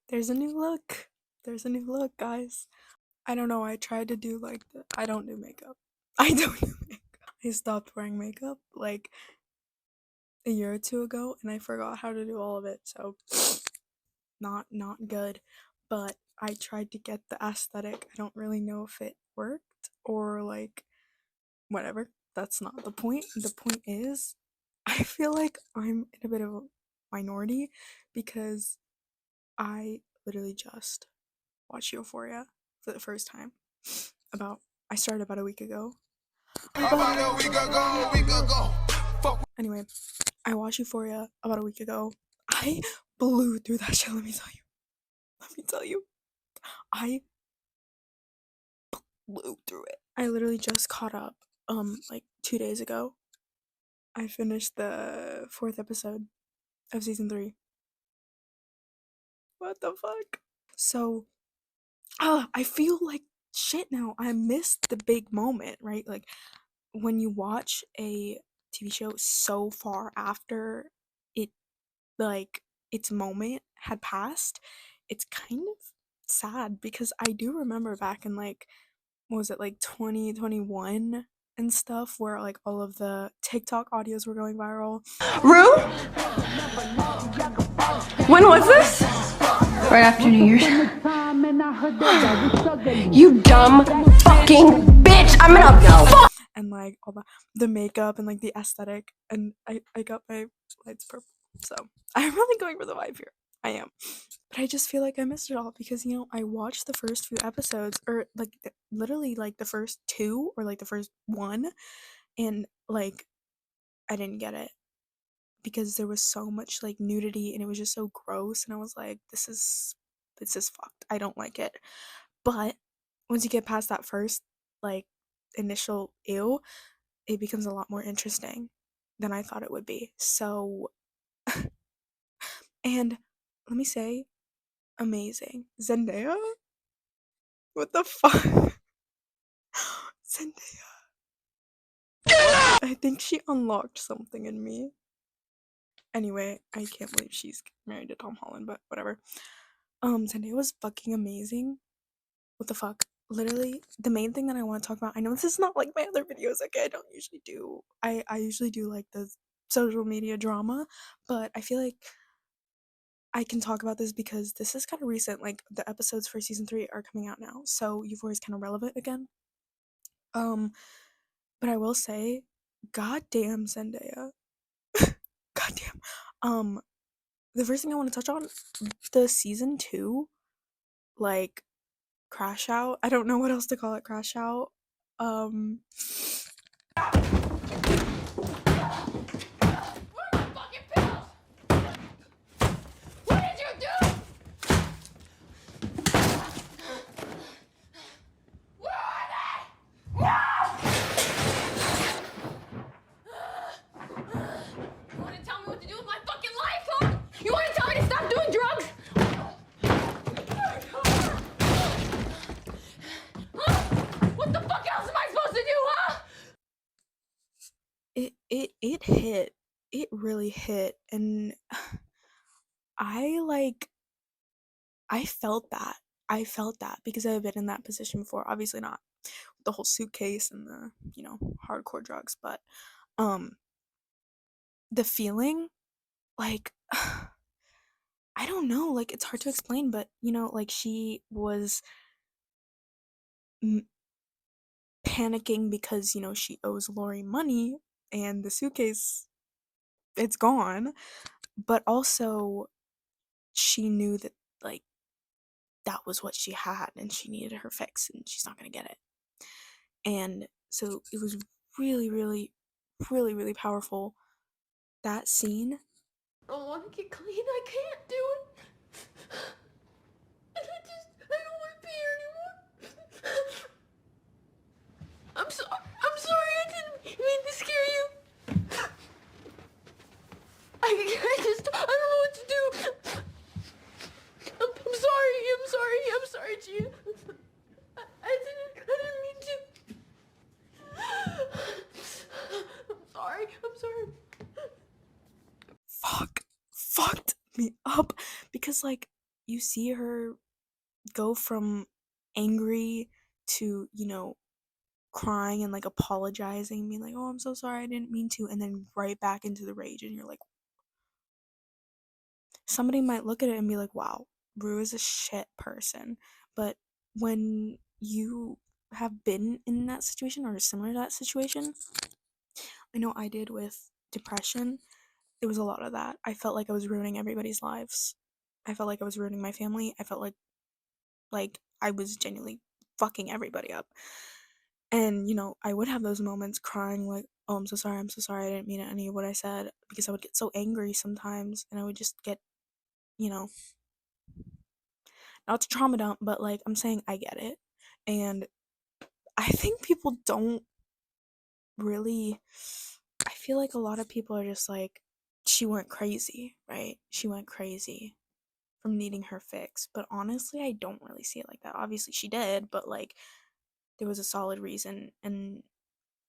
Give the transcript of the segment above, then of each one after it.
There's a new look. There's a new look, guys. I don't know. I tried to do I don't do makeup. I don't do makeup. I stopped wearing makeup like a year or two ago, and I forgot how to do all of it. So not good. But I tried to get the aesthetic. I don't really know if it worked or whatever. That's not the point. The point is, I feel like I'm in a bit of a minority because I literally just watched Euphoria for the first time. About I started about a week ago. Anyway, I watched Euphoria about a week ago. I blew through that shit, let me tell you. Let me tell you. I blew through it. I literally just caught up like 2 days ago. I finished the 4th episode of season 3. What the fuck? So, I feel like shit now. I missed the big moment, right? Like when you watch a TV show so far after it its moment had passed, it's kind of sad because I do remember back in what was it, 2021 and stuff, where all of the TikTok audios were going viral. Rue? When was this? Right after New Year's. You dumb fucking bitch! I'm gonna fuck! And all the makeup and the aesthetic, and I got my lights purple, so I'm really going for the vibe here. I am, but I just feel like I missed it all because I watched the first few episodes, or literally the first two, or the first one, and I didn't get it because there was so much nudity and it was just so gross, and I was like, this is fucked. I don't like it. But once you get past that first initial ew, it becomes a lot more interesting than I thought it would be. So, and let me say, amazing. Zendaya? What the fuck? Zendaya. I think she unlocked something in me. Anyway, I can't believe she's married to Tom Holland, but whatever. Zendaya was fucking amazing. What the fuck? Literally, the main thing that I want to talk about, I know this is not like my other videos, okay? I don't usually do, I usually do the social media drama, but I feel like I can talk about this because this is kind of recent. The episodes for season 3 are coming out now, so Euphoria is kind of relevant again. But I will say, goddamn Zendaya. Goddamn. The first thing I want to touch on, the season 2, crash out. I don't know what else to call it. Crash out. It hit. It really hit, and I felt that. I felt that because I've been in that position before. Obviously not the whole suitcase and the, hardcore drugs, but the feeling, like I don't know, it's hard to explain, but she was panicking because she owes Lori money and the suitcase, it's gone, but also she knew that that was what she had and she needed her fix and she's not gonna get it. And so it was really, really, really, really powerful, that scene. I want to get clean. I can't do it. And I don't want to be here anymore. I'm sorry. I didn't mean to scare you. I don't know what to do. I'm sorry, Gina. I didn't mean to. I'm sorry. Fucked me up because you see her go from angry to, crying and like apologizing, being like, "Oh, I'm so sorry, I didn't mean to," and then right back into the rage, and you're like, somebody might look at it and be like, "Wow, Rue is a shit person," but when you have been in that situation or similar to that situation, I know I did with depression. It was a lot of that. I felt like I was ruining everybody's lives. I felt like I was ruining my family. I felt like I was genuinely fucking everybody up. And, I would have those moments crying like, "Oh, I'm so sorry, I didn't mean any of what I said," because I would get so angry sometimes and I would just get, you know, not to trauma dump, but like I'm saying I get it. And I think people don't really, I feel like a lot of people are just like, she went crazy, right? She went crazy from needing her fix. But honestly, I don't really see it like that. Obviously, she did, but like there was a solid reason. And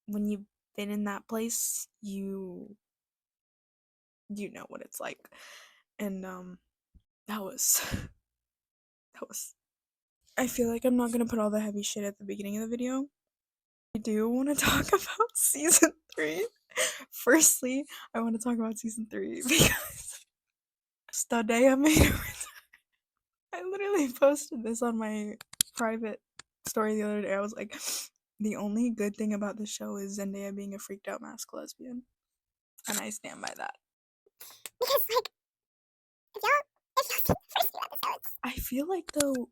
when you've been in that place, you know what it's like. And that was that was I feel like I'm not gonna put all the heavy shit at the beginning of the video. I do want to talk about season 3. Firstly, I want to talk about season 3 because Stadea made it. I literally posted this on my private story the other day. I was like, the only good thing about the show is Zendaya being a freaked out mask lesbian. And I stand by that. Because, like, if y'all see the first few episodes, I feel like, though,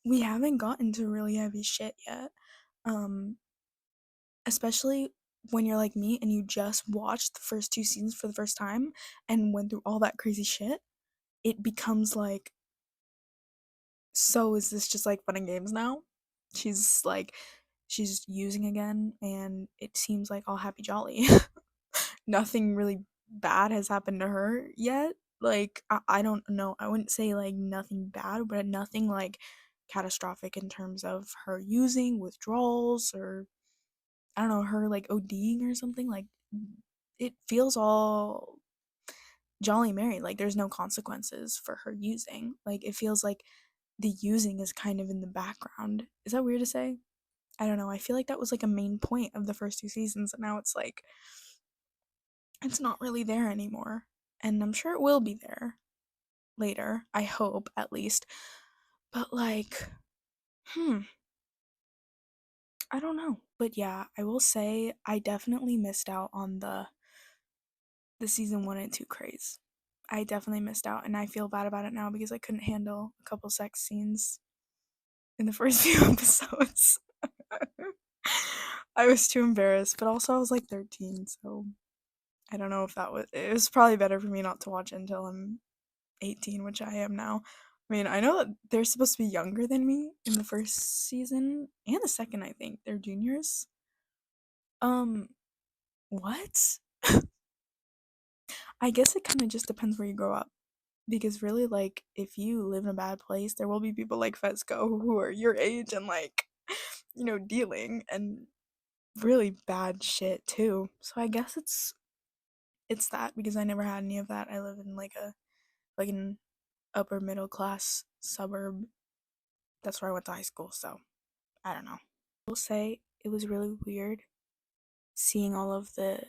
we haven't gotten to really heavy shit yet. Um, Especially when you're like me and you just watched the first 2 seasons for the first time and went through all that crazy shit, it becomes like, so is this just like fun and games now? She's like, she's using again, and it seems like all happy jolly. Nothing really bad has happened to her yet. Like, I don't know. I wouldn't say like nothing bad, but nothing like catastrophic in terms of her using withdrawals or I don't know, her like ODing or something. Like, it feels all jolly Mary. Like, there's no consequences for her using. Like, it feels like the using is kind of in the background. Is that weird to say? I don't know. I feel like that was like a main point of the first 2 seasons, and now it's like it's not really there anymore. And I'm sure it will be there later. I hope at least. But like, hmm, I don't know. But yeah, I will say I definitely missed out on the season 1 and 2 craze. I definitely missed out, and I feel bad about it now because I couldn't handle a couple sex scenes in the first few episodes. I was too embarrassed, but also I was like 13, so I don't know if that was. It was probably better for me not to watch it until I'm 18, which I am now. I mean, I know that they're supposed to be younger than me in the first season and the second, I think. They're juniors. Um, what? I guess it kind of just depends where you grow up. Because really, like, if you live in a bad place, there will be people like Fesco who are your age and, like, dealing and really bad shit too. So I guess it's that because I never had any of that. I live in like an upper middle class suburb. That's where I went to high school, so I don't know. I will say it was really weird seeing all of the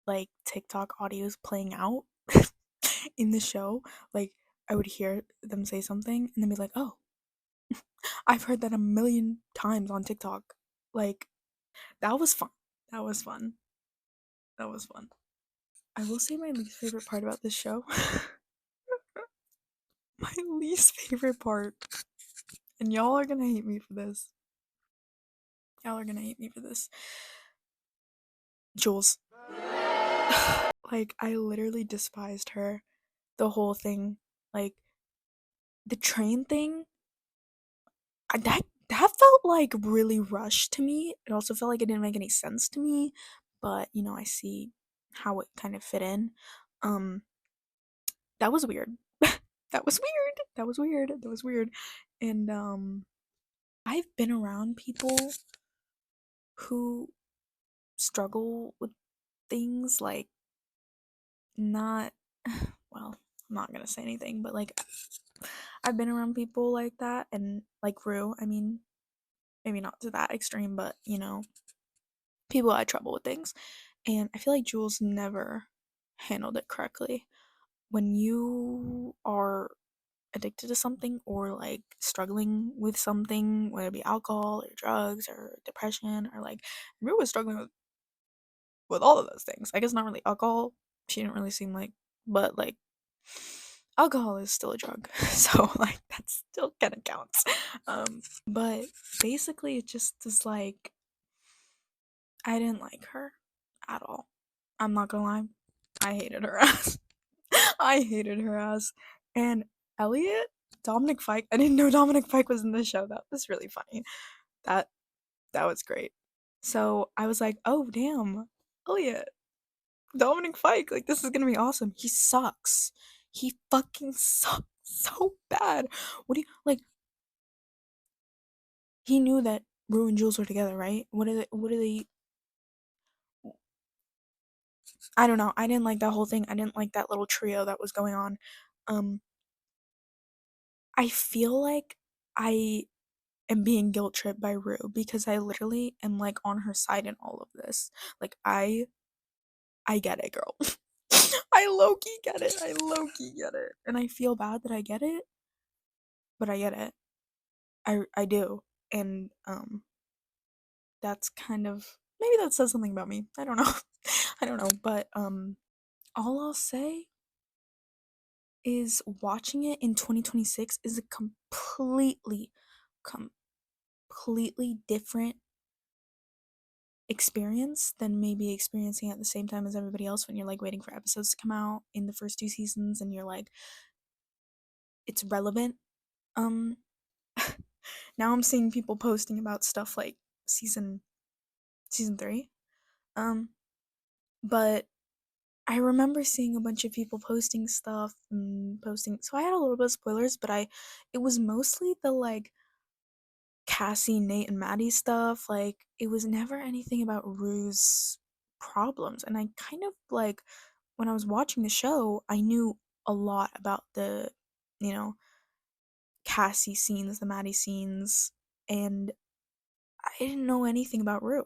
like TikTok audios playing out in the show. Like I would hear them say something and then be like, "Oh, I've heard that a million times on TikTok." Like that was fun. That was fun. That was fun. I will say my least favorite part about this show. My least favorite part, and y'all are gonna hate me for this. Y'all are gonna hate me for this. Jules. Like, I literally despised her. The whole thing. Like, the train thing, that felt like really rushed to me. It also felt like it didn't make any sense to me, but I see how it kind of fit in. Um, that was weird. That was weird. That was weird. That was weird. And I've been around people who struggle with things like not well. I'm not gonna say anything, but like I've been around people like that, and like Rue, I mean, maybe not to that extreme, but people had trouble with things. And I feel like Jules never handled it correctly. When you are addicted to something or like struggling with something, whether it be alcohol or drugs or depression or like Rue was struggling with all of those things. I guess not really alcohol. She didn't really seem like, but like alcohol is still a drug, so like that still kind of counts. But basically, it just is like I didn't like her at all. I'm not gonna lie, I hated her ass. I hated her ass. And Elliot, Dominic Fike. I didn't know Dominic Fike was in the show. That was really funny. That that was great. So I was like, oh damn, Elliot, Dominic Fike, like this is gonna be awesome. He sucks. He fucking sucks so bad. What do you like? He knew that Rue and Jules were together, right? What are they? I don't know. I didn't like that whole thing. I didn't like that little trio that was going on. Um, I feel like I am being guilt tripped by Rue because I literally am like on her side in all of this. Like I get it, girl. I low key get it. I low key get it. And I feel bad that I get it, but I get it. I do. And that's kind of maybe that says something about me. I don't know. I don't know, but all I'll say is watching it in 2026 is a completely different experience than maybe experiencing at the same time as everybody else when you're like waiting for episodes to come out in the first two seasons and you're like it's relevant. Um now I'm seeing people posting about stuff like season season 3. Um but I remember seeing a bunch of people posting stuff and posting so I had a little bit of spoilers, but I it was mostly the like Cassie, Nate, and Maddie stuff. Like it was never anything about Rue's problems. And I kind of like when I was watching the show, I knew a lot about the, you know, Cassie scenes, the Maddie scenes, and I didn't know anything about Rue.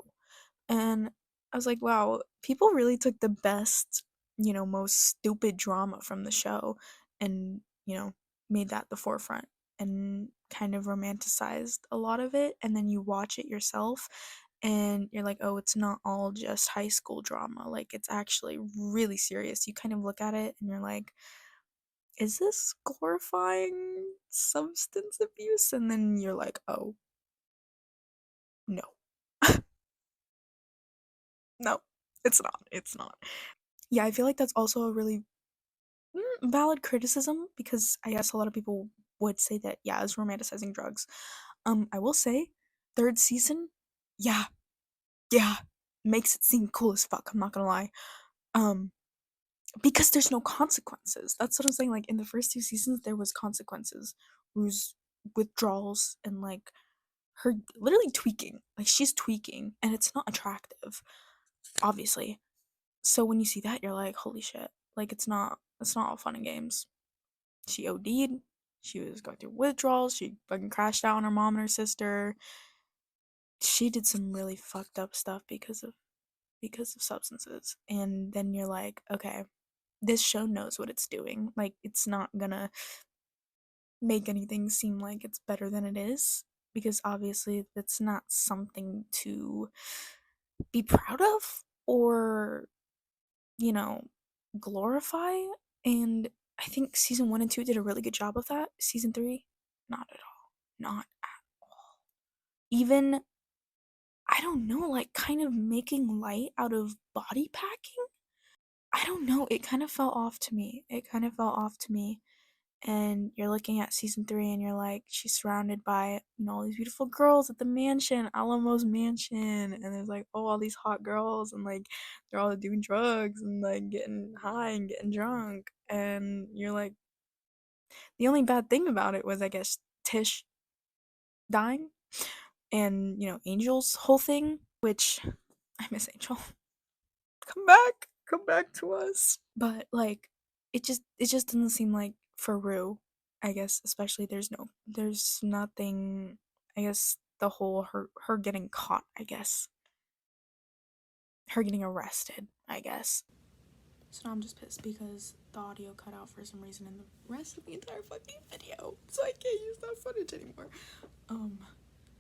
And I was like, wow, people really took the best, most stupid drama from the show and, made that the forefront and kind of romanticized a lot of it. And then you watch it yourself and you're like, oh, it's not all just high school drama. Like, it's actually really serious. You kind of look at it and you're like, is this glorifying substance abuse? And then you're like, oh, no. No, it's not. It's not. Yeah, I feel like that's also a really valid criticism because I guess a lot of people would say that yeah, it's romanticizing drugs. I will say, third season, yeah, yeah, makes it seem cool as fuck. I'm not gonna lie. Um, because there's no consequences. That's what I'm saying. Like in the first two seasons, there was consequences. Rue's withdrawals and like her literally tweaking. Like she's tweaking, and it's not attractive, obviously. So when you see that, you're like, holy shit! Like it's not all fun and games. She OD'd. She was going through withdrawals. She fucking crashed out on her mom and her sister. She did some really fucked up stuff because of substances. And then you're like, okay, this show knows what it's doing. Like it's not gonna make anything seem like it's better than it is because obviously that's not something to be proud of or, you know, glorify. And I think season 1 and 2 did a really good job of that. Season 3, not at all. Not at all. Even I don't know, like kind of making light out of body packing. I don't know, it kind of fell off to me. It kind of fell off to me. And you're looking at season 3 and you're like, she's surrounded by, all these beautiful girls at the mansion, Alamo's mansion. And there's like, oh, all these hot girls. And like, they're all doing drugs and like getting high and getting drunk. And you're like, the only bad thing about it was, I guess, Tish dying and, Angel's whole thing, which I miss Angel. Come back to us. But like, it just doesn't seem like for Rue, I guess, especially there's nothing, I guess, the whole her getting caught, I guess. Her getting arrested, I guess. So now I'm just pissed because the audio cut out for some reason in the rest of the entire fucking video. So I can't use that footage anymore.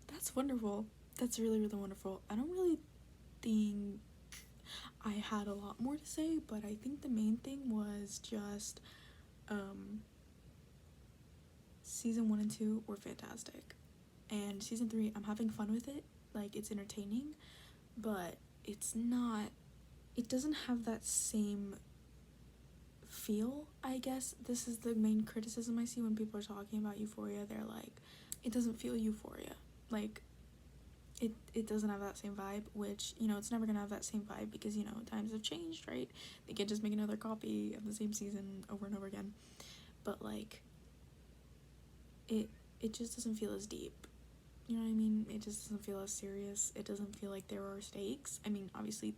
That's wonderful. That's really, really wonderful. I don't really think I had a lot more to say, but I think the main thing was just season 1 and 2 were fantastic. And season 3, I'm having fun with it. Like, it's entertaining, but it doesn't have that same feel, I guess. This is the main criticism I see when people are talking about Euphoria. They're like, it doesn't feel Euphoria. Like, it doesn't have that same vibe, which, you know, it's never gonna have that same vibe because, you know, times have changed, right? They can't just make another copy of the same season over and over again. But, like, it just doesn't feel as deep. You know what I mean? It just doesn't feel as serious. It doesn't feel like there are stakes. I mean, obviously,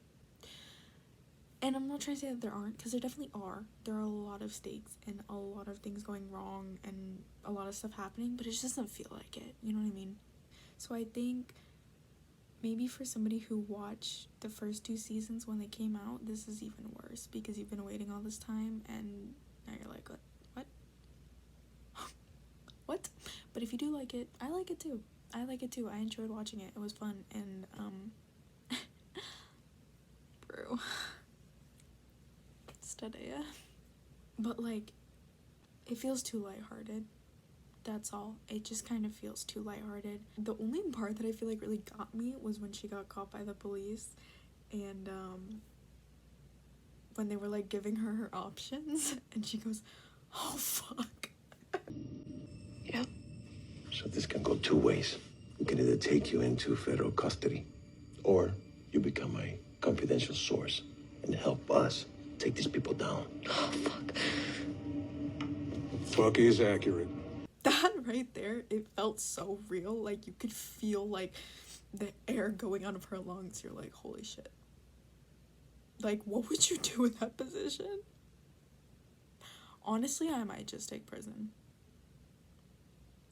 and I'm not trying to say that there aren't, because there definitely are. There are a lot of stakes and a lot of things going wrong and a lot of stuff happening, but it just doesn't feel like it. You know what I mean? So I think maybe for somebody who watched the first 2 seasons when they came out, this is even worse because you've been waiting all this time and now you're like, what? What? But if you do like it, I like it too. I enjoyed watching it. It was fun. And bro, Stadea. But like, it feels too lighthearted. That's all. It just kind of feels too lighthearted. The only part that I feel like really got me was when she got caught by the police and when they were like giving her options and she goes, oh fuck. Yeah. So this can go 2 ways. We can either take you into federal custody, or you become a confidential source and help us take these people down. Oh, fuck. Fuck is accurate. That right there, it felt so real. Like, you could feel like the air going out of her lungs. You're like, holy shit. Like, what would you do in that position? Honestly, I might just take prison.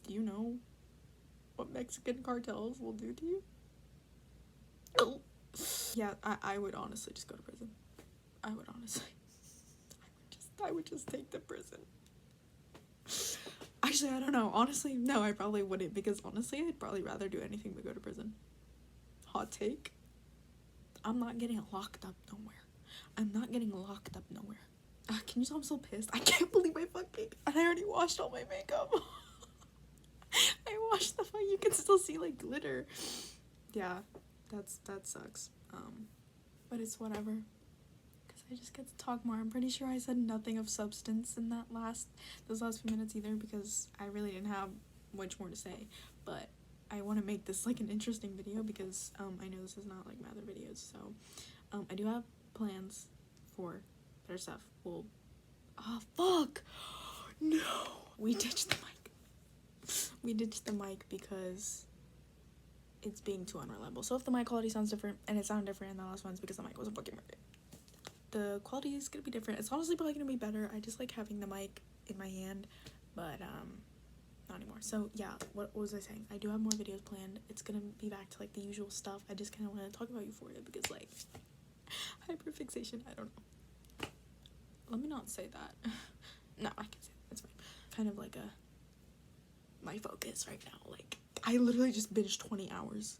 Do you know what Mexican cartels will do to you? Oh. Yeah, I would honestly just go to prison. I would just take the prison. Actually, I don't know. Honestly, no, I probably wouldn't, because honestly, I'd probably rather do anything but go to prison. Hot take. I'm not getting locked up nowhere. Can you tell I'm so pissed? I can't believe I already washed all my makeup. I washed the fuck. You can still see like glitter. Yeah, that sucks. But it's whatever. Cause I just get to talk more. I'm pretty sure I said nothing of substance in those last few minutes either, because I really didn't have much more to say. But I want to make this like an interesting video because I know this is not like my other videos. So I do have plans for better stuff. Well, oh fuck, no, we ditched the mic because it's being too unreliable. So if the mic quality sounds different, and it sounded different in the last ones because the mic wasn't fucking working, the quality is gonna be different. It's honestly probably gonna be better. I just like having the mic in my hand, but not anymore. So yeah, what was I saying? I do have more videos planned. It's gonna be back to like the usual stuff. I just kind of want to talk about Euphoria because like hyperfixation, I don't know. Let me not say that. No, I can say that. It's fine. Kind of like my focus right now. Like, I literally just binged 20 hours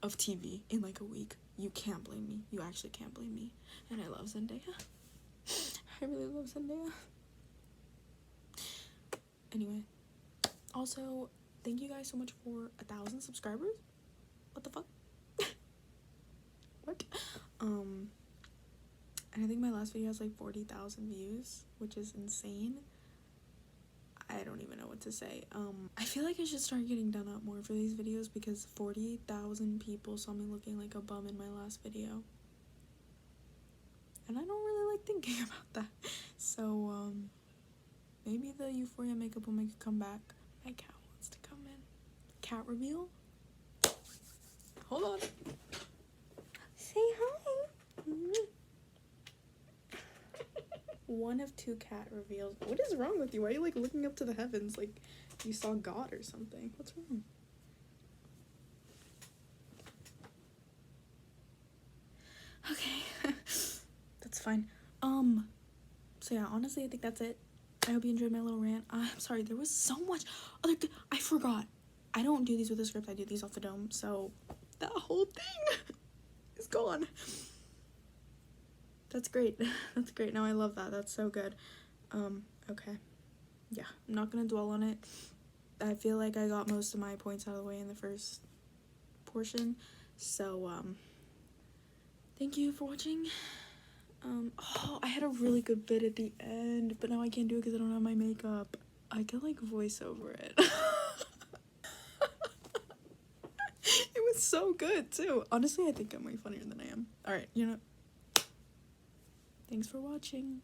of TV in like a week. You can't blame me. You actually can't blame me. And I love Zendaya. I really love Zendaya. Anyway, also, thank you guys so much for 1,000 subscribers. What the fuck? What? And I think my last video has like 40,000 views, which is insane. I don't even know what to say. I feel like I should start getting done up more for these videos because 40,000 people saw me looking like a bum in my last video. And I don't really like thinking about that. So, maybe the Euphoria makeup will make a comeback. My cat wants to come in. Cat reveal? Hold on. Say hi. One of two cat reveals. What is wrong with you? Why are you like looking up to the heavens like you saw God or something? What's wrong? Okay. That's fine. So yeah, honestly, I think that's it. I hope you enjoyed my little rant. I'm sorry, there was so much other I forgot. I don't do these with a script, I do these off the dome, so that whole thing is gone. That's great. That's great. Now I love that. That's so good. Okay. Yeah, I'm not gonna dwell on it. I feel like I got most of my points out of the way in the first portion. So, thank you for watching. Oh, I had a really good bit at the end, but now I can't do it because I don't have my makeup. I can like voice over it. It was so good too. Honestly, I think I'm way funnier than I am. Alright, you know. Thanks for watching.